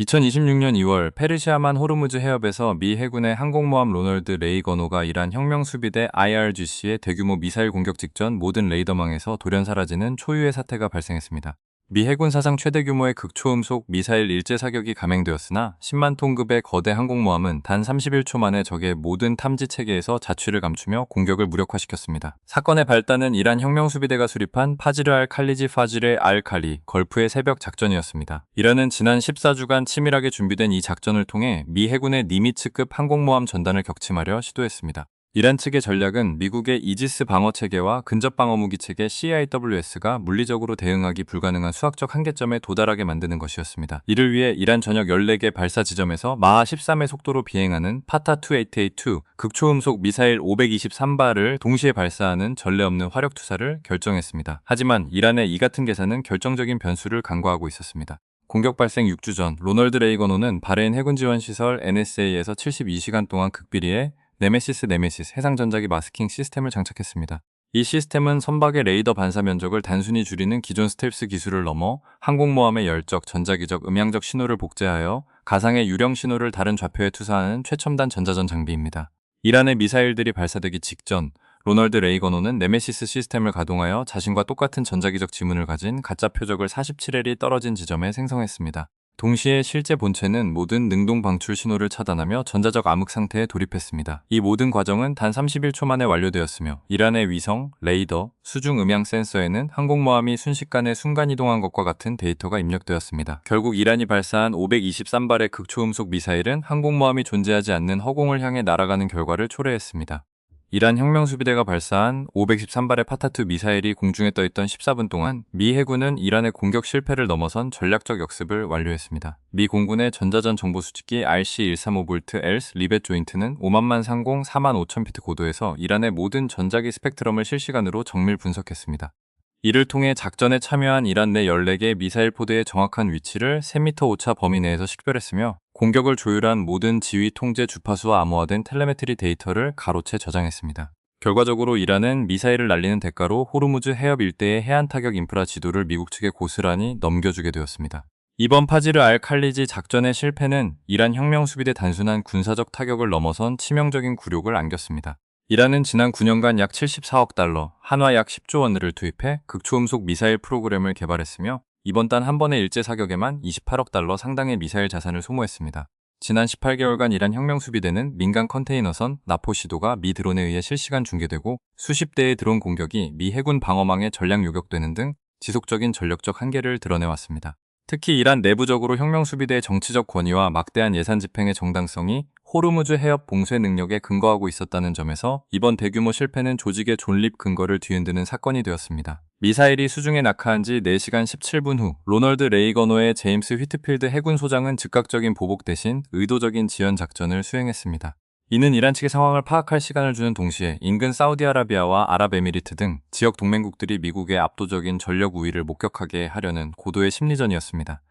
2026년 2월 페르시아만 호르무즈 해협에서 미 해군의 항공모함 로널드 레이건호가 이란 혁명수비대 IRGC의 대규모 미사일 공격 직전 모든 레이더망에서 돌연 사라지는 초유의 사태가 발생했습니다. 미 해군 사상 최대 규모의 극초음속 미사일 일제 사격이 감행되었으나 10만 톤급의 거대 항공모함은 단 31초 만에 적의 모든 탐지 체계에서 자취를 감추며 공격을 무력화시켰습니다. 사건의 발단은 이란 혁명수비대가 수립한 파지르 알 칼리지 파지르 알 칼리 걸프의 새벽 작전이었습니다. 이란은 지난 14주간 치밀하게 준비된 이 작전을 통해 미 해군의 니미츠급 항공모함 전단을 격침하려 시도했습니다. 이란 측의 전략은 미국의 이지스 방어체계와 근접방어무기체계 CIWS가 물리적으로 대응하기 불가능한 수학적 한계점에 도달하게 만드는 것이었습니다. 이를 위해 이란 전역 14개 발사 지점에서 마하 13의 속도로 비행하는 파타-2882 극초음속 미사일 523발을 동시에 발사하는 전례 없는 화력 투사를 결정했습니다. 하지만 이란의 이 같은 계산은 결정적인 변수를 간과하고 있었습니다. 공격 발생 6주 전 로널드 레이건호는 바레인 해군 지원 시설 NSA에서 72시간 동안 극비리에 네메시스 해상전자기 마스킹 시스템을 장착했습니다. 이 시스템은 선박의 레이더 반사 면적을 단순히 줄이는 기존 스텔스 기술을 넘어 항공모함의 열적, 전자기적, 음향적 신호를 복제하여 가상의 유령 신호를 다른 좌표에 투사하는 최첨단 전자전 장비입니다. 이란의 미사일들이 발사되기 직전 로널드 레이건호는 네메시스 시스템을 가동하여 자신과 똑같은 전자기적 지문을 가진 가짜 표적을 47L이 떨어진 지점에 생성했습니다. 동시에 실제 본체는 모든 능동 방출 신호를 차단하며 전자적 암흑 상태에 돌입했습니다. 이 모든 과정은 단 31초 만에 완료되었으며 이란의 위성, 레이더, 수중 음향 센서에는 항공모함이 순식간에 순간이동한 것과 같은 데이터가 입력되었습니다. 결국 이란이 발사한 523발의 극초음속 미사일은 항공모함이 존재하지 않는 허공을 향해 날아가는 결과를 초래했습니다. 이란 혁명수비대가 발사한 513발의 파타2 미사일이 공중에 떠있던 14분 동안 미 해군은 이란의 공격 실패를 넘어선 전략적 역습을 완료했습니다. 미 공군의 전자전 정보 수집기 RC-135V 엘스 리벳 조인트는 5만만 상공 4만 5천 피트 고도에서 이란의 모든 전자기 스펙트럼을 실시간으로 정밀 분석했습니다. 이를 통해 작전에 참여한 이란 내 14개 미사일 포대의 정확한 위치를 3m 오차 범위 내에서 식별했으며 공격을 조율한 모든 지휘 통제 주파수와 암호화된 텔레메트리 데이터를 가로채 저장했습니다. 결과적으로 이란은 미사일을 날리는 대가로 호르무즈 해협 일대의 해안 타격 인프라 지도를 미국 측에 고스란히 넘겨주게 되었습니다. 이번 파지르 알 칼리지 작전의 실패는 이란 혁명수비대 단순한 군사적 타격을 넘어선 치명적인 굴욕을 안겼습니다. 이란은 지난 9년간 약 74억 달러, 한화 약 10조 원을 투입해 극초음속 미사일 프로그램을 개발했으며 이번 단 한 번의 일제 사격에만 28억 달러 상당의 미사일 자산을 소모했습니다. 지난 18개월간 이란 혁명수비대는 민간 컨테이너선, 나포시도가 미 드론에 의해 실시간 중계되고 수십 대의 드론 공격이 미 해군 방어망에 전량 요격되는 등 지속적인 전력적 한계를 드러내왔습니다. 특히 이란 내부적으로 혁명수비대의 정치적 권위와 막대한 예산 집행의 정당성이 호르무즈 해협 봉쇄 능력에 근거하고 있었다는 점에서 이번 대규모 실패는 조직의 존립 근거를 뒤흔드는 사건이 되었습니다. 미사일이 수중에 낙하한 지 4시간 17분 후 로널드 레이건호의 제임스 휘트필드 해군 소장은 즉각적인 보복 대신 의도적인 지연 작전을 수행했습니다. 이는 이란 측의 상황을 파악할 시간을 주는 동시에 인근 사우디아라비아와 아랍에미리트 등 지역 동맹국들이 미국의 압도적인 전력 우위를 목격하게 하려는 고도의 심리전이었습니다.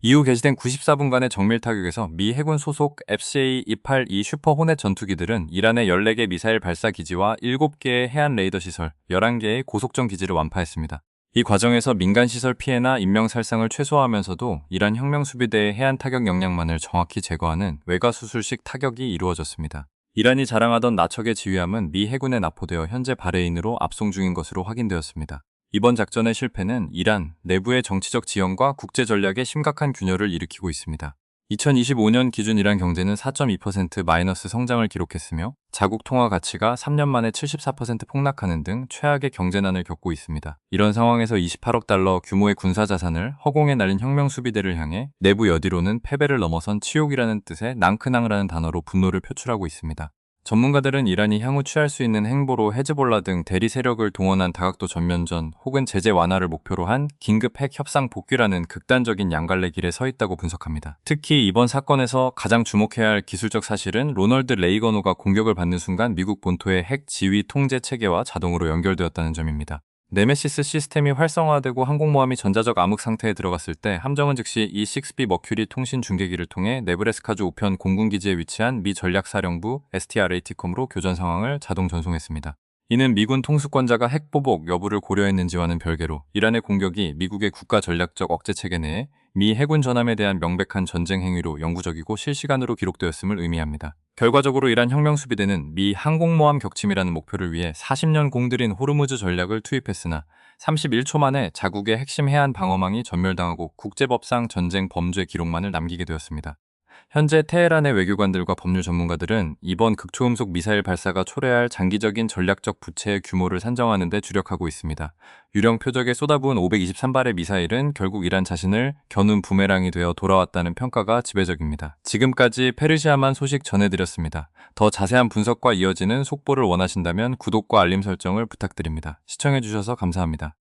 이후 개시된 94분간의 정밀 타격에서 미 해군 소속 FCA-282 슈퍼 호넷 전투기들은 이란의 14개 미사일 발사 기지와 7개의 해안 레이더 시설, 11개의 고속정 기지를 완파했습니다. 이 과정에서 민간 시설 피해나 인명 살상을 최소화하면서도 이란 혁명수비대의 해안 타격 역량만을 정확히 제거하는 외과수술식 타격이 이루어졌습니다. 이란이 자랑하던 나척의 지휘함은 미 해군에 납포되어 현재 바레인으로 압송 중인 것으로 확인되었습니다. 이번 작전의 실패는 이란 내부의 정치적 지형과 국제 전략에 심각한 균열을 일으키고 있습니다. 2025년 기준 이란 경제는 4.2% 마이너스 성장을 기록했으며 자국 통화 가치가 3년 만에 74% 폭락하는 등 최악의 경제난을 겪고 있습니다. 이런 상황에서 28억 달러 규모의 군사 자산을 허공에 날린 혁명수비대를 향해 내부 여디로는 패배를 넘어선 치욕이라는 뜻의 낭크낭이라는 단어로 분노를 표출하고 있습니다. 전문가들은 이란이 향후 취할 수 있는 행보로 헤즈볼라 등 대리 세력을 동원한 다각도 전면전 혹은 제재 완화를 목표로 한 긴급 핵 협상 복귀라는 극단적인 양갈래 길에 서 있다고 분석합니다. 특히 이번 사건에서 가장 주목해야 할 기술적 사실은 로널드 레이건호가 공격을 받는 순간 미국 본토의 핵 지휘 통제 체계와 자동으로 연결되었다는 점입니다. 네메시스 시스템이 활성화되고 항공모함이 전자적 암흑 상태에 들어갔을 때 함정은 즉시 E-6B 머큐리 통신 중계기를 통해 네브래스카주 우편 공군기지에 위치한 미 전략사령부 STRATCOM으로 교전 상황을 자동 전송했습니다. 이는 미군 통수권자가 핵보복 여부를 고려했는지와는 별개로 이란의 공격이 미국의 국가 전략적 억제 체계 내에 미 해군 전함에 대한 명백한 전쟁 행위로 영구적이고 실시간으로 기록되었음을 의미합니다. 결과적으로 이란 혁명수비대는 미 항공모함 격침이라는 목표를 위해 40년 공들인 호르무즈 전략을 투입했으나 31초 만에 자국의 핵심 해안 방어망이 전멸당하고 국제법상 전쟁 범죄 기록만을 남기게 되었습니다. 현재 테헤란의 외교관들과 법률 전문가들은 이번 극초음속 미사일 발사가 초래할 장기적인 전략적 부채의 규모를 산정하는 데 주력하고 있습니다. 유령 표적에 쏟아부은 523발의 미사일은 결국 이란 자신을 겨눈 부메랑이 되어 돌아왔다는 평가가 지배적입니다. 지금까지 페르시아만 소식 전해드렸습니다. 더 자세한 분석과 이어지는 속보를 원하신다면 구독과 알림 설정을 부탁드립니다. 시청해주셔서 감사합니다.